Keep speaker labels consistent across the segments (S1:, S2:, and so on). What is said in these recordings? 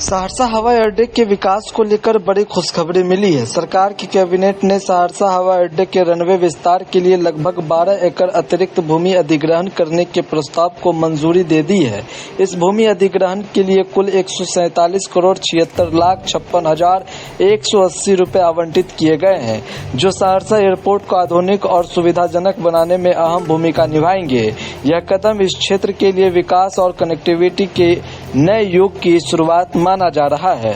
S1: सहरसा हवाई अड्डे के विकास को लेकर बड़ी खुशखबरी मिली है। सरकार की कैबिनेट ने सहरसा हवाई अड्डे के रनवे विस्तार के लिए लगभग 12 एकड़ अतिरिक्त भूमि अधिग्रहण करने के प्रस्ताव को मंजूरी दे दी है। इस भूमि अधिग्रहण के लिए कुल 147 करोड़ 76 लाख 56,180 रुपए आवंटित किए गए हैं, जो सहरसा एयरपोर्ट को आधुनिक और सुविधाजनक बनाने में अहम भूमिका निभाएंगे। यह कदम इस क्षेत्र के लिए विकास और कनेक्टिविटी के नए युग की शुरुआत माना जा रहा है।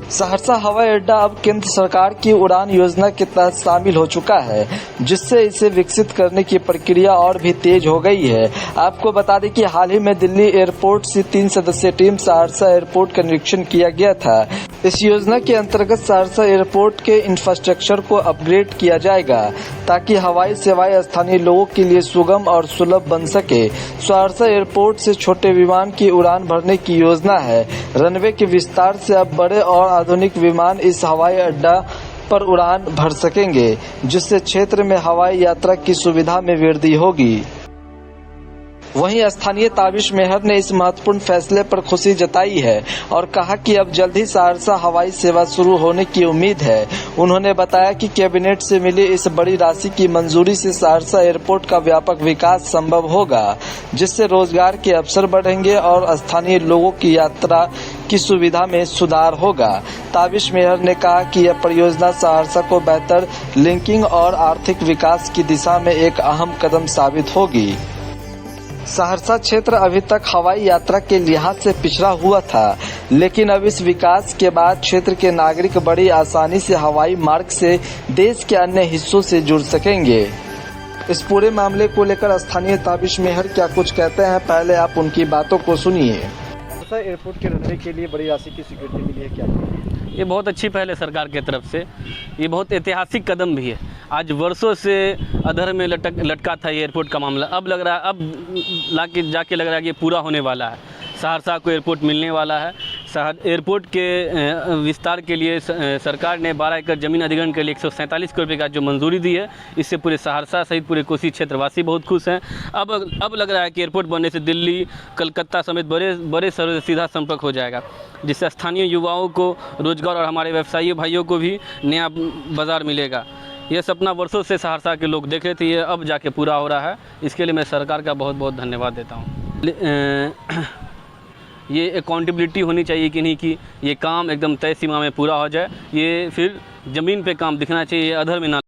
S1: सहरसा हवाई अड्डा अब केंद्र सरकार की उड़ान योजना के तहत शामिल हो चुका है, जिससे इसे विकसित करने की प्रक्रिया और भी तेज हो गई है। आपको बता दें कि हाल ही में दिल्ली एयरपोर्ट से 3 सदस्यीय टीम सहरसा एयरपोर्ट का निरीक्षण किया गया था। इस योजना के अंतर्गत सहरसा एयरपोर्ट के इंफ्रास्ट्रक्चर को अपग्रेड किया जाएगा, ताकि हवाई सेवाएं स्थानीय लोगों के लिए सुगम और सुलभ बन सके। सहरसा एयरपोर्ट से छोटे विमान की उड़ान भरने की योजना है। रनवे के विस्तार से अब बड़े और आधुनिक विमान इस हवाई अड्डा पर उड़ान भर सकेंगे, जिससे क्षेत्र में हवाई यात्रा की सुविधा में वृद्धि होगी। वहीं स्थानीय ताबिश मेहर ने इस महत्वपूर्ण फैसले पर खुशी जताई है और कहा कि अब जल्द ही सहरसा हवाई सेवा शुरू होने की उम्मीद है। उन्होंने बताया कि कैबिनेट से मिली इस बड़ी राशि की मंजूरी से सहरसा एयरपोर्ट का व्यापक विकास संभव होगा, जिससे रोजगार के अवसर बढ़ेंगे और स्थानीय लोगों की यात्रा की सुविधा में सुधार होगा। ताबिश मेहर ने कहा कि यह परियोजना सहरसा को बेहतर लिंकिंग और आर्थिक विकास की दिशा में एक अहम कदम साबित होगी। सहरसा क्षेत्र अभी तक हवाई यात्रा के लिहाज से पिछड़ा हुआ था, लेकिन अब इस विकास के बाद क्षेत्र के नागरिक बड़ी आसानी से हवाई मार्ग से देश के अन्य हिस्सों से जुड़ सकेंगे। इस पूरे मामले को लेकर स्थानीय ताबिश मेहर क्या कुछ कहते हैं, पहले आप उनकी बातों को सुनिए।
S2: सहरसा एयरपोर्ट के रनवे के लिए बड़ी राशि की स्वीकृति मिली है, क्या
S3: ये बहुत अच्छी पहल है सरकार की तरफ से। ये बहुत ऐतिहासिक कदम भी है। आज वर्षों से अधर में लटका था ये एयरपोर्ट का मामला। अब लग रहा है, अब जाके लग रहा है कि ये पूरा होने वाला है। सहरसा को एयरपोर्ट मिलने वाला है। एयरपोर्ट के विस्तार के लिए सरकार ने 12 एकड़ ज़मीन अधिग्रहण के लिए 147 करोड़ रुपये का जो मंजूरी दी है, इससे पूरे सहरसा सहित पूरे कोसी क्षेत्रवासी बहुत खुश हैं। अब लग रहा है कि एयरपोर्ट बनने से दिल्ली, कलकत्ता समेत बड़े शहरों से सीधा संपर्क हो जाएगा, जिससे स्थानीय युवाओं को रोजगार और हमारे व्यवसायी भाइयों को भी नया बाज़ार मिलेगा। यह सपना वर्षों से सहरसा के लोग देख रहे थे, ये अब जाके पूरा हो रहा है। इसके लिए मैं सरकार का बहुत बहुत धन्यवाद देता हूँ। ये अकाउंटेबिलिटी होनी चाहिए कि नहीं कि ये काम एकदम तय सीमा में पूरा हो जाए। ये फिर ज़मीन पे काम दिखना चाहिए, अधर में ना।